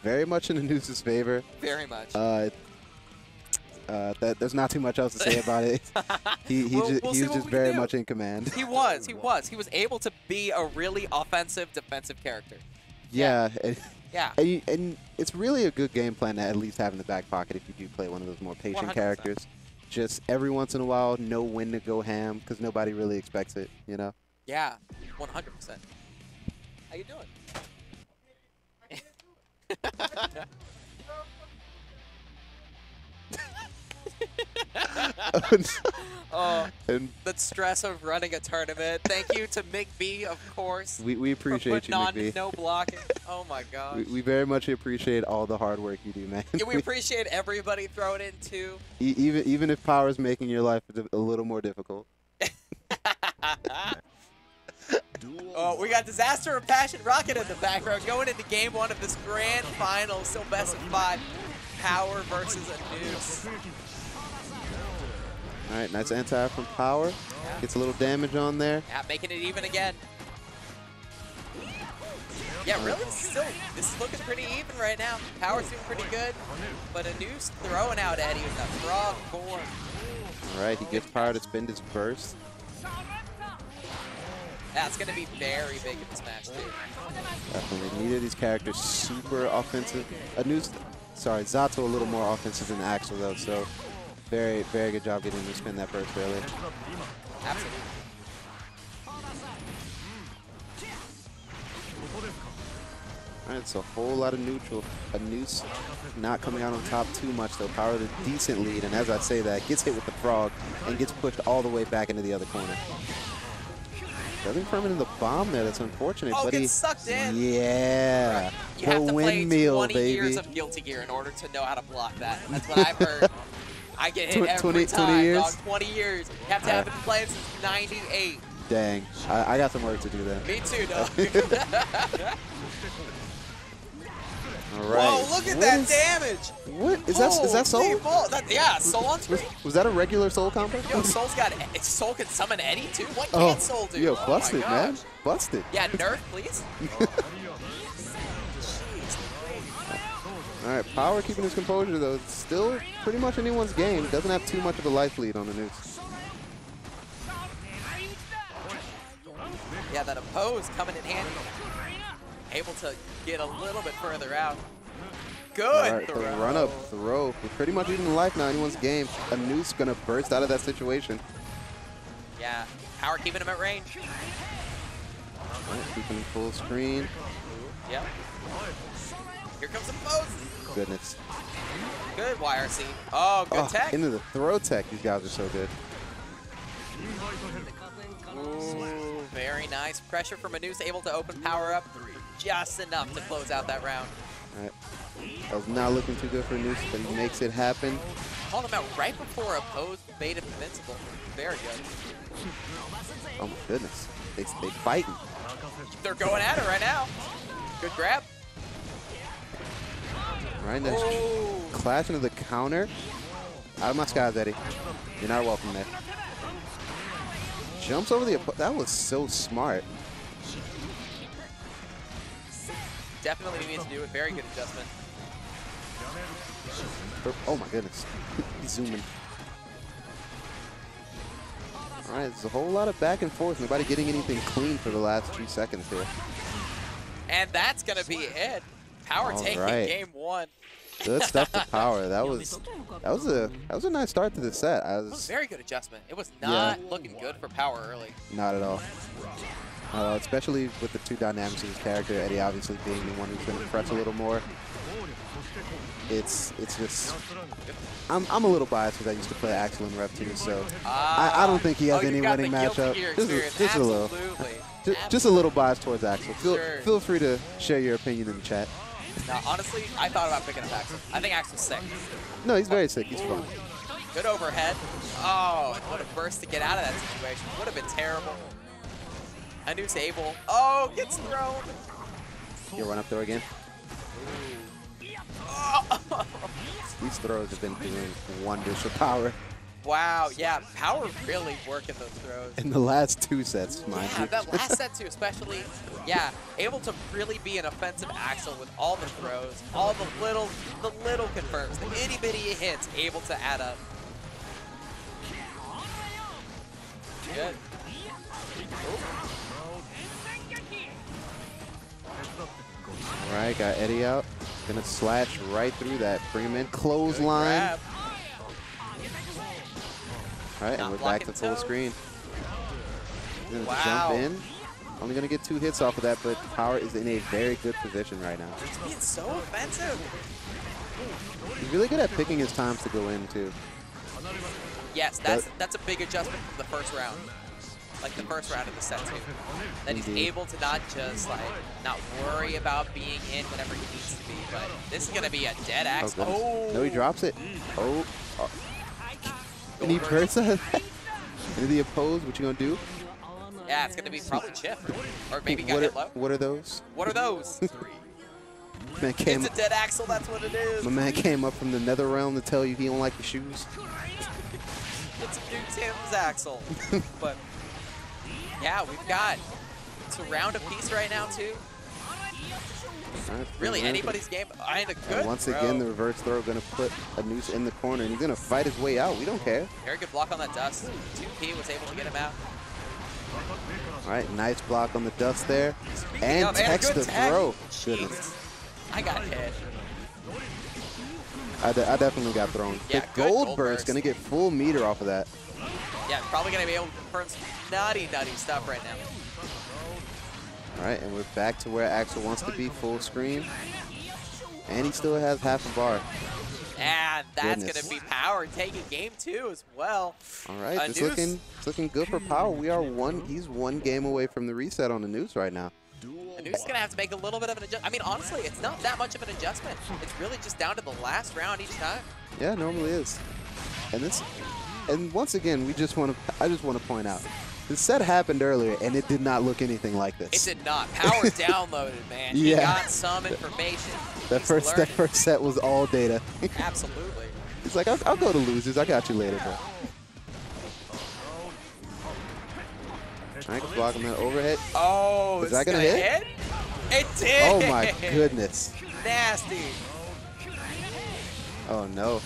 very much in Anoose's favor. Very much. There's not too much else to say about it. He was just very much in command. He was. He was able to be a really offensive, defensive character. Yeah. Yeah. And it's really a good game plan to at least have in the back pocket if you do play one of those more patient 100%. characters. Just every once in a while, know when to go ham because nobody really expects it, you know? Yeah, 100%. How you doing? And the stress of running a tournament. Thank you to Mick B, of course. we appreciate you, Mick B. No blocking. Oh my gosh. We very much appreciate all the hard work you do, man. Yeah, we appreciate everybody throwing in too. Even if power is making your life a little more difficult. Oh, we got Disaster and Passion Rocket in the background going into game 1 of this grand final. Still best of 5. Power versus Anoose. All right, nice anti from Power. Yeah. Gets a little damage on there. Yeah, making it even again. Yeah, really, this is looking pretty even right now. Power's doing pretty good, but Anoose throwing out Eddie with that frog form. All right, he gets Power to spend his burst. That's going to be very big in this match, too. Definitely. Neither of these characters super offensive. Zato a little more offensive than Axel, though, so very, very good job getting him to spin that burst earlier. Absolutely. All right, it's a whole lot of neutral. Anoose not coming out on top too much, though. Power with a decent lead, and as I say that, gets hit with the frog and gets pushed all the way back into the other corner. Doesn't firm into the bomb there. That's unfortunate. Oh, but gets sucked in. Yeah. You have to play 20 baby. years of Guilty Gear in order to know how to block that. That's what I've heard. I get hit every 20 time, years? dog. 20 years. You have to have been playing since 98. Dang. I got some work to do then. Me too, dog. All right. Whoa, look at that damage. What? Is that Soul? Yeah, Soul on screen. Was that a regular Soul combo? Yo, Soul can summon Eddie too? What can Soul do? Yo, busted, man. Busted. Yeah, nerf, please. All right, Power keeping his composure, though. It's still pretty much anyone's game. Doesn't have too much of a life lead on the Anoose. Yeah, that oppose coming in handy. Able to get a little bit further out. Good All right, throw. the run-up throw. We're pretty much even life now, anyone's game. Anoose going to burst out of that situation. Yeah, Power keeping him at range. Right, keeping full screen. Ooh, yeah. Here comes the pose. Goodness. Good YRC. Oh, good tech. Into the throw tech. These guys are so good. Ooh, very nice. Pressure from Anoose, able to open Power up just enough to close out that round. All right. That was not looking too good for Anoose, but he makes it happen. Called him out right before a pose made him invincible. Very good. Oh my goodness. They fighting. They're going at it right now. Good grab. Right now, clash into the counter. Out of my skies, Eddie. You're not welcome there. Jumps over the... That was so smart. Definitely needs to do it. Very good adjustment. Oh my goodness. He's zooming. All right, there's a whole lot of back and forth. Nobody getting anything clean for the last 2 seconds here. And that's going to be it. Power taking game 1. Good stuff to Power. That was a nice start to the set. That was very good adjustment. It was not looking good for Power early. Not at all. Especially with the two dynamics of his character, Eddie obviously being the one who's going to press a little more. It's just I'm a little biased because I used to play Axel in Rep 2, so I don't think he has any winning matchup. Just a little biased towards Axel. Feel free to share your opinion in the chat. No, honestly, I thought about picking up Axel. I think Axel's sick. No, he's very sick. He's fun. Good overhead. Oh, and what a burst to get out of that situation. Would have been terrible. Anoose able. Oh, gets thrown. You run up there again. Oh. These throws have been doing wonders for Power. Wow, yeah, Power really working those throws. In the last 2 sets, mind you. Yeah, that last set too, especially, yeah, able to really be an offensive Axel with all the throws, all the little confirms, the itty bitty hits able to add up. Good. All right, got Eddie out. Gonna slash right through that. Bring him in. Clothesline. All right, and we're back to full screen. He's gonna jump in. Only gonna get 2 hits off of that, but Power is in a very good position right now. He's being so offensive. He's really good at picking his times to go in too. Yes, that's a big adjustment from the first round. Like the first round of the set too. That he's able to not just like not worry about being in whenever he needs to be, but this is gonna be a dead axe. Oh, no, he drops it. Oh. And he bursts out into the oppose. What you gonna do? Yeah, it's gonna be probably chip, or maybe got hit low. What are those? What are those? Man came, it's a dead Axel. That's what it is. My man came up from the nether realm to tell you he don't like your shoes. It's a new Tim's Axel. But yeah, we've got it's a round apiece right now too. Really, anybody's game. I had a good and once again, the reverse throw going to put Anoose in the corner, and he's going to fight his way out. We don't care. Very good block on that dust. 2P was able to get him out. All right, nice block on the dust there. And text the throw. Goodness. I got hit. I definitely got thrown. Yeah, the gold burst going to get full meter off of that. Yeah, probably going to be able to confirm some nutty stuff right now. All right, and we're back to where Axel wants to be, full screen. And he still has half a bar. And that's going to be Power taking game 2 as well. All right, it's looking good for Power. He's 1 game away from the reset on Anoose right now. Anoose is going to have to make a little bit of an adjustment. I mean, honestly, it's not that much of an adjustment. It's really just down to the last round each time. Yeah, it normally is. And once again, I just want to point out, the set happened earlier, and it did not look anything like this. It did not. Power downloaded, man. He got some information. That first set was all data. Absolutely. He's like, I'll go to losers. I got you later, bro. I can block him that overhead. Oh, is that gonna hit? It did. Oh my goodness. Nasty. Oh no.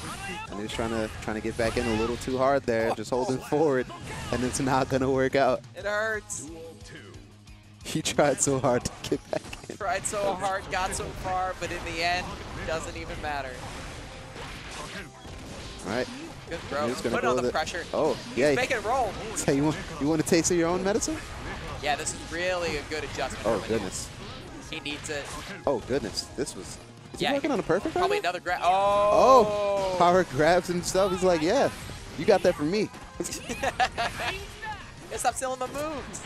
And he's trying to get back in a little too hard there, just holding forward, and it's not gonna work out. It hurts. He tried so hard to get back in. Tried so hard, got so far, but in the end, doesn't even matter. All right. Good bro. Put on the pressure. Oh, yeah. Make it roll. So you want a taste of your own medicine? Yeah, this is really a good adjustment. Oh goodness. He needs it. Oh goodness. This was. Is he working on a perfect? Probably another grab. Oh. Power grabs himself. He's like, yeah, you got that from me. Stop stealing my moves.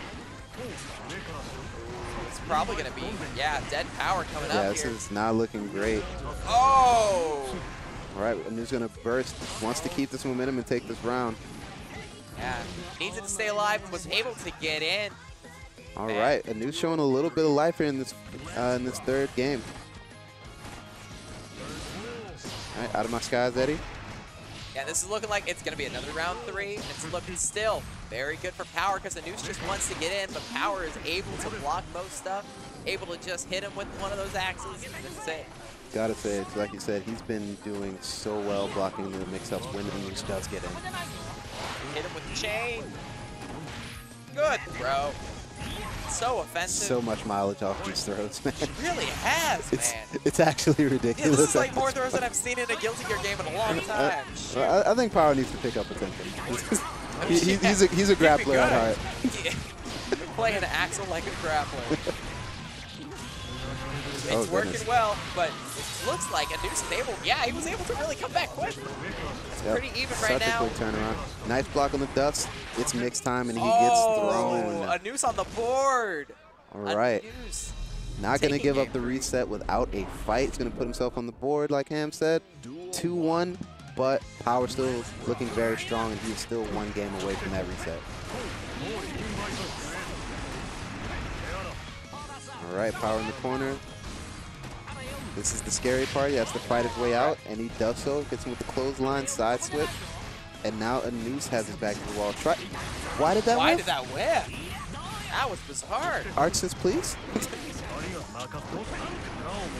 It's probably gonna be dead Power coming up here. Yeah, this is not looking great. Oh. All right, and he's gonna burst. Wants to keep this momentum and take this round. Yeah, needs it to stay alive and was able to get in. All right, Anoose showing a little bit of life here in this third game. All right, out of my skies, Eddie. Yeah, this is looking like it's going to be another round 3. It's looking still very good for Power because Anoose just wants to get in, but Power is able to block most stuff, able to just hit him with one of those axes. That's it. Gotta say, it's like you said, he's been doing so well blocking the mix-ups when Anoose does get in. Hit him with the chain. Good, bro. So offensive. So much mileage off these throws, man. It really has, man. It's actually ridiculous. Yeah, this is like more throws than I've seen in a Guilty Gear game in a long time. I think Power needs to pick up attention. He's a grappler at heart. Yeah. Playing Axel like a grappler. It's working well, but it looks like Anoose is able. Yeah, he was able to really come back quick. It's pretty even right now. Such a quick turnaround. Nice block on the dust. It's mixed time, and he gets thrown. Anoose on the board. All right. Not going to give up the reset without a fight. He's going to put himself on the board, like Ham said. 2-1, but Power still looking very strong, and he's still 1 game away from that reset. All right, Power in the corner. This is the scary part. He has to fight his way out, and he does so. Gets him with the clothesline, side switch. And now Anoose has his back to the wall. Try. Why did that Why whiff? did that whiff? That was bizarre. Arxis, please.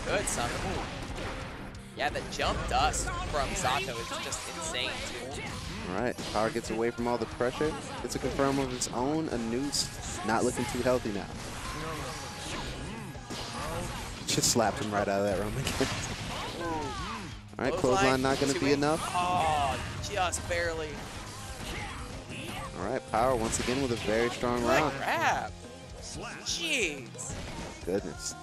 Good, son. Yeah, the jump dust from Zato is just insane, too. All right, Power gets away from all the pressure. Gets a confirm of his own. Anoose not looking too healthy now. Just slapped him right out of that room again. All right, clothesline not going to be enough. Oh, just barely. All right, Power once again with a very strong round. Grab. Jeez. Goodness.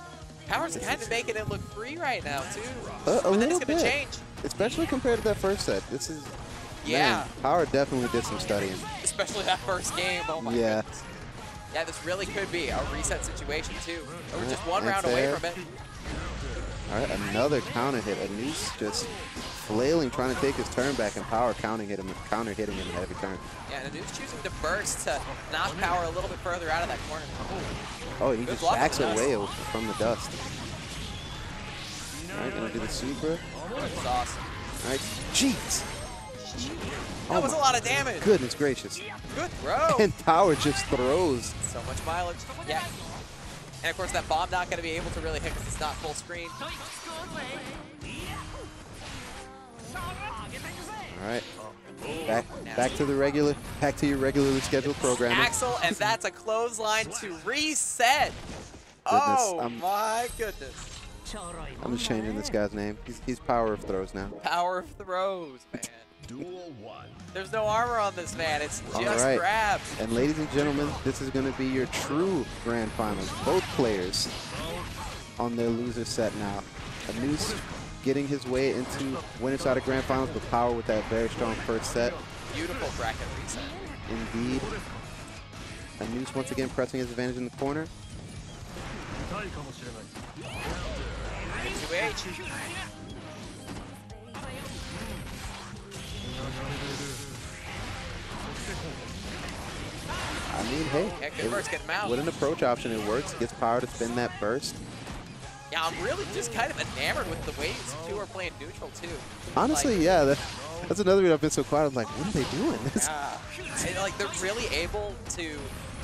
Power's kind of making it look free right now, too. A but then little it's going to bit. change. Especially compared to that first set. This is, Yeah. man, Power definitely did some studying. Especially that first game. Oh, my Yeah. goodness. Yeah, this really could be a reset situation, too. We're just one and round away fair. from it. All right, another counter hit. Anoose just flailing, trying to take his turn back, and Power counter hitting him at every turn. Yeah, and Anoose choosing to burst to knock Power a little bit further out of that corner. Oh, he Good just block backs from the away dust. from the dust. All right, gonna do the super. That's awesome. All right, jeez. That was a lot of damage. Goodness gracious. Good throw. And Power just throws. So much mileage. Yeah. And of course, that bomb not going to be able to really hit because it's not full screen. All right, back to your regularly scheduled programming. Axel, and that's a clothesline to reset. My goodness. I'm just changing this guy's name. He's Power of Throws now. Power of throws, man. There's no armor on this man. It's just right. grabs. And ladies and gentlemen, this is going to be your true grand finals. Both players on their loser set now. Anoose getting his way into winner's side of grand finals, but Power with that very strong first set. Beautiful bracket reset. Indeed. Anoose once again pressing his advantage in the corner. 2H. I mean, hey, Yeah, good burst, get him out. with an approach option, it works. Gets Power to spin that burst. Yeah, I'm really just kind of enamored with the way these two are playing neutral, too. Honestly, like, yeah, that's another reason I've been so quiet. I'm like, what are they doing? Yeah. And, like, they're really able to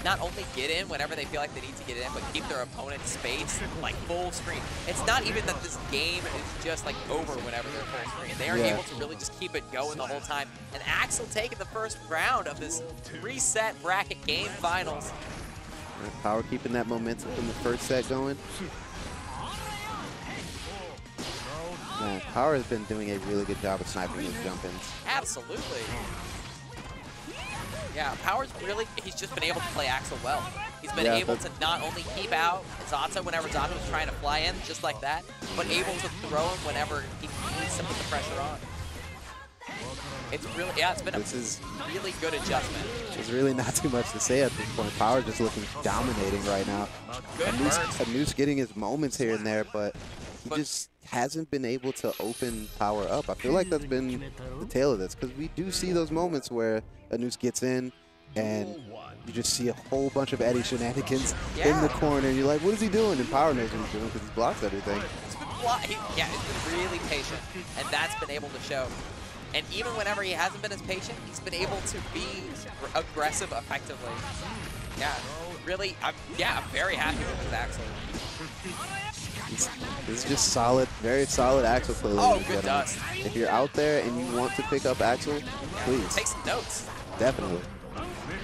not only get in whenever they feel like they need to get in, but keep their opponent's space, like, full screen. It's not even that this game is just, like, over whenever they're full screen. They are able to really just keep it going the whole time. And Axel taking the first round of this reset bracket game finals. Power keeping that momentum from the first set going. Man, Power has been doing a really good job of sniping those jump-ins. Absolutely. Yeah, Power's really, he's just been able to play Axel well. He's been able to not only keep out Zato whenever Zato was trying to fly in, just like that, but able to throw him whenever he needs to put the pressure on. It's really, yeah, it's been a really good adjustment. There's really not too much to say at this point. Power just looking dominating right now. Anoose getting his moments here and there, but he just hasn't been able to open Power up. I feel like that's been the tail of this, because we do see those moments where Anoose gets in and you just see a whole bunch of Eddie shenanigans in the corner, and you're like, what is he doing? And Power knows what he's doing because he blocks everything. He's been really patient, and that's been able to show. And even whenever he hasn't been as patient, he's been able to be aggressive effectively. Yeah, really, I'm very happy with this Axel. This is just solid, very solid Axel play. Oh, good dust. If you're out there and you want to pick up Axel, please. Take some notes. Definitely.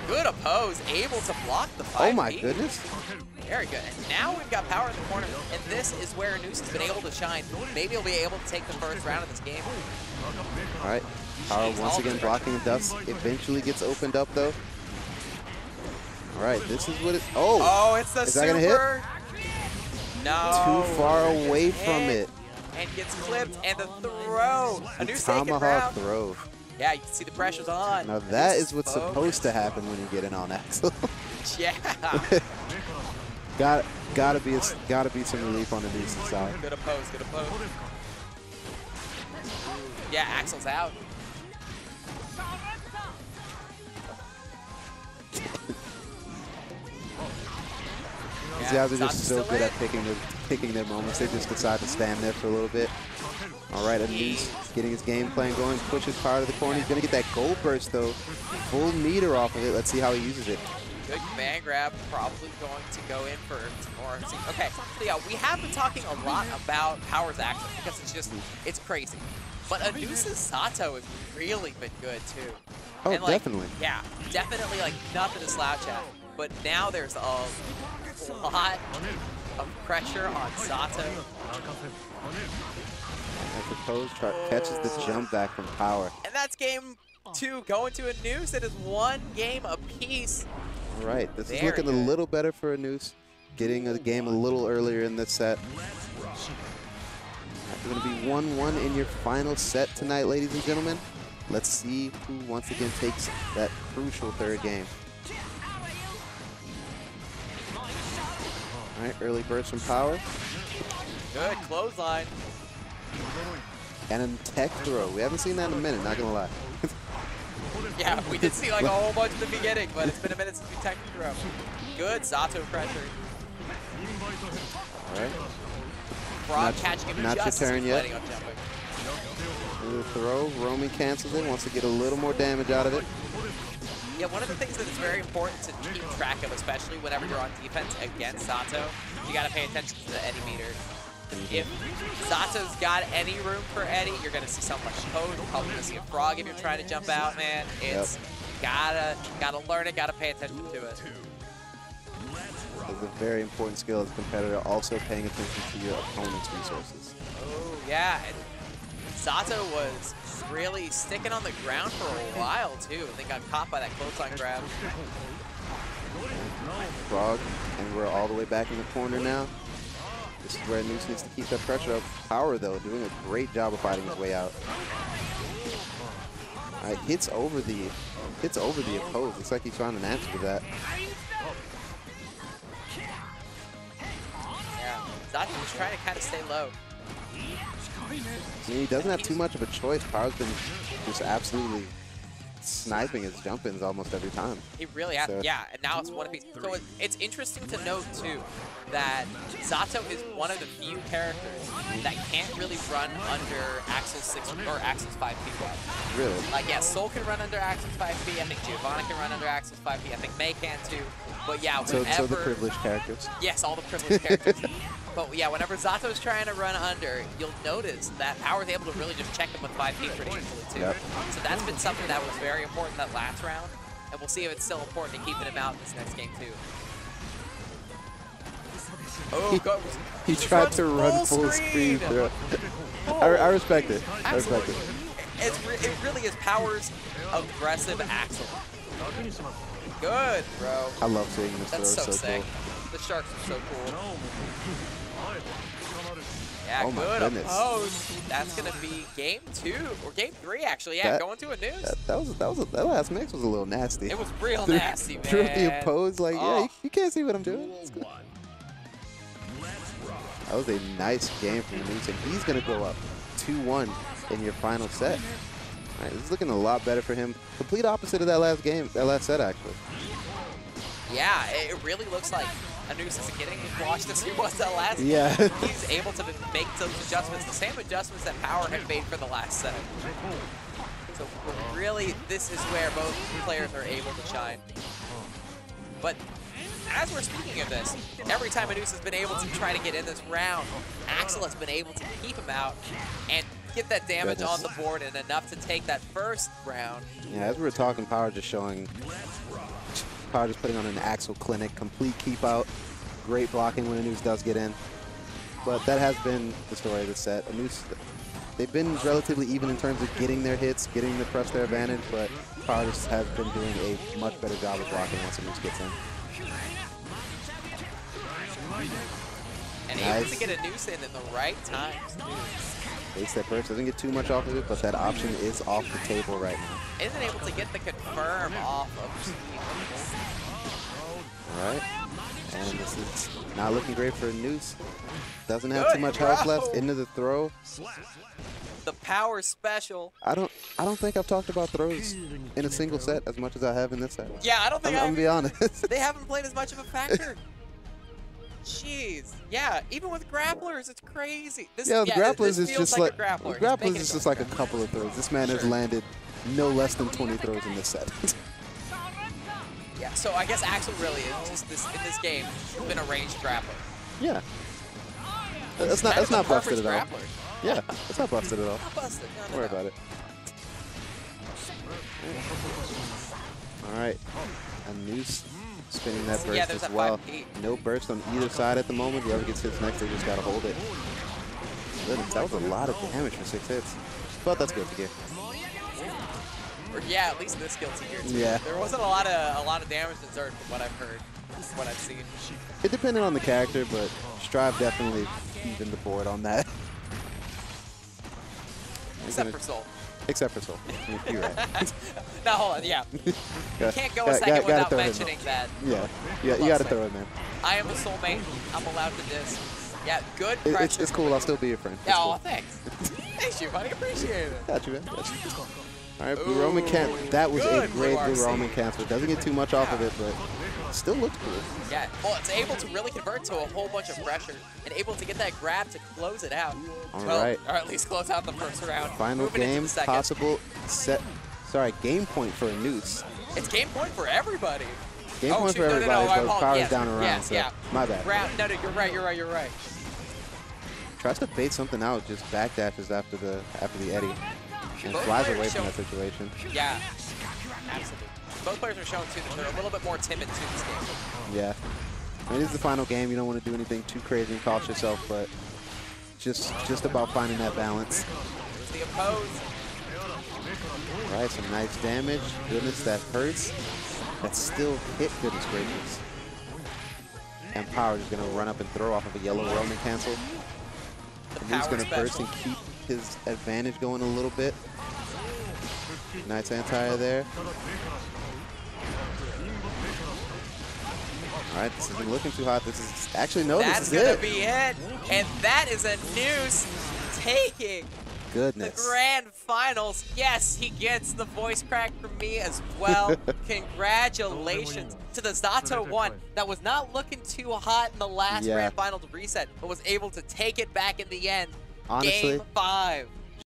Good oppose, able to block the 5 Oh my goodness. Very good. And now we've got Power in the corner, and this is where Anoose has been able to shine. Maybe he'll be able to take the first round of this game. All right. Power once again blocking the dust. Eventually gets opened up though. All right, this is what it. Oh, it's the is super. That gonna hit? No. Too far away from it. And gets clipped, and the throw. Anoose taking Tomahawk throw. Yeah, you can see the pressure's on. Now that is what's supposed to happen when you get in on Axel. Yeah. gotta be some relief on the Anoose's side. Good oppose, good oppose. Yeah, Axel's out. These guys are just so good at picking the picking their moments. They just decide to stand there for a little bit. All right, Anoose getting his game plan going, pushes power to the corner. He's going to get that gold burst, though. Full meter off of it. Let's see how he uses it. Good command grab, probably going to go in for some more. Okay, so yeah, we have been talking a lot about Power's action because it's just, it's crazy. But Anoose's Zato has really been good, too. Oh, and, like, definitely. Yeah, definitely, like, nothing to slouch at. But now there's a lot of pressure on Zato. As the pose catches the jump back from Power. And that's game 2 going to Anoose. It is 1 game apiece. All right, this is looking a little better for Anoose, getting a game a little earlier in this set. It's going to be 1-1 in your final set tonight, ladies and gentlemen. Let's see who once again takes that crucial third game. All right, early burst from Power. Good clothesline. And a tech throw. We haven't seen that in a minute, not going to lie. Yeah, we did see like a whole bunch in the beginning, but it's been a minute since we tech throw. Good Zato pressure. All right. Frog catching him not just your turn yet. on jumping. The throw, roaming cancels it, wants to get a little more damage out of it. Yeah, one of the things that is very important to keep track of, especially whenever you're on defense against Zato, you got to pay attention to the Eddie meter. If Zato's got any room for Eddie, you're going to see something like Pose. You're probably going to see a frog if you're trying to jump out, man. It's gotta learn it, gotta pay attention to it. It's a very important skill as a competitor, also paying attention to your opponent's resources. Oh, yeah. And Zato was really sticking on the ground for a while, too. And they got caught by that clothesline grab. Frog, and we're all the way back in the corner now. This is where Anoose needs to keep that pressure up. Power, though, doing a great job of fighting his way out. All right, hits over the opposed. Looks like he's trying an answer to that. Yeah, Zato was trying to kind of stay low. He doesn't have too much of a choice. Power's been just absolutely sniping his jump-ins almost every time. He really has, yeah, and now it's one apiece. So it's interesting to note, too, that Zato is one of the few characters that can't really run under Axel's 6 or Axel's 5P web. Really? Like, yeah, Soul can run under Axel's 5P. I think Giovanna can run under Axel's 5P. I think May can, too. But yeah, whenever... So the privileged characters. Yes, all the privileged characters. But yeah, whenever Zato's trying to run under, you'll notice that Power's able to really just check him with 5P pretty easily, too. Yep. So that's been something that was very important that last round, and we'll see if it's still important to keeping him out in this next game, too. Oh, God. He tried to run full screen through it. I respect it. I respect it. It really is Power's aggressive Axel. Good, bro. I love seeing this. That's so sick. Cool. The sharks are so cool. Yeah, oh good goodness. Opposed. That's gonna be game 2 or game 3 actually. Yeah, going to Anoose. That last mix was a little nasty. It was real nasty, man. Through the opposed, like yeah, you can't see what I'm doing. That was a nice game from Anoose, and he's gonna go up 2-1 in your final set. All right, this is looking a lot better for him. Complete opposite of that last game, that last set actually. Yeah, it really looks like Anoose isn't getting washed as he was that last game. Yeah. He's able to make those adjustments, the same adjustments that Power had made for the last set. So really, this is where both players are able to shine. But as we're speaking of this, every time Anoose has been able to try to get in this round, Axel has been able to keep him out and get that damage on the board and enough to take that first round. Yeah, as we were talking, Power just putting on an Axel clinic, complete keep out, great blocking when Anoose does get in. But that has been the story of the set. Anoose, they've been relatively even in terms of getting their hits, getting to press their advantage, but Power just has been doing a much better job of blocking once Anoose gets in. And able to get Anoose in the right times, too. Base that first, doesn't get too much off of it, but that option is off the table right now. Isn't able to get the confirm off of All right, and this is not looking great for Anoose. Doesn't have too much health left. Into the throw. The Power special. I don't think I've talked about throws in a single set as much as I have in this set. Yeah, I don't think I'm gonna be honest. They haven't played as much of a factor. Jeez. Yeah, even with grapplers, it's crazy. This, Yeah, the grapplers is feels just like like a grappler. grapplers is just like a couple of throws. This man has landed no less than 20 throws in this set. Yeah, so I guess Axel really is just this in this game been a ranged grappler. Yeah. That's not busted at all. Yeah, it's not busted at all. Not busted. No, Don't worry about it. All right, Anoose spinning that burst as well. No burst on either side at the moment. Whoever gets hits next, they just gotta hold it. Goodness, that was a lot of damage for 6 hits. But that's good to get. Yeah, at least this Guilty Gear too. Yeah. There wasn't a lot of damage to Zerd from what I've heard, what I've seen. It depended on the character, but Strive definitely evened the board on that. Except for Soul. Except for Soul. You're right. No, hold on, yeah. Can't go a second without mentioning that. Yeah, you gotta throw it, man. I am a soulmate. I'm allowed to diss. Yeah, good It's pressure. cool. I'll still be your friend. Yeah, cool. oh, thanks. Thanks, you, buddy. Appreciate it. Got you, man. Got you. All right, Blue Roman cancel. That was a great Blue Roman cancel. Doesn't get too much off of it, but still looks cool. Yeah, well, it's able to really convert to a whole bunch of pressure and able to get that grab to close it out. All right. Or at least close out the first round. Final game, possible set. Sorry, game point for Anoose. It's game point for everybody. Game point for everybody, but power's down around, yes, so yeah. my bad. No, you're right. Tries to bait something out, just backdashes after the Eddie, and flies away from that situation. Yeah, absolutely. Both players are showing too that they're a little bit more timid to this game. Yeah, it is the final game. You don't want to do anything too crazy and cost yourself, but just about finding that balance. Here's the oppose. All right, some nice damage. Goodness, that hurts. That still hit. Goodness gracious. And Power is going to run up and throw off of a yellow Roman cancel. And he's going to burst and keep his advantage going a little bit. Nice anti-air there. All right, this isn't looking too hot. This is actually, no, this is it. That's going to be it. And that is Anoose taking the grand finals. Yes, he gets the voice crack from me as well. Congratulations to the Zato-1 that was not looking too hot in the last grand final to reset, but was able to take it back in the end. Honestly, Game 5.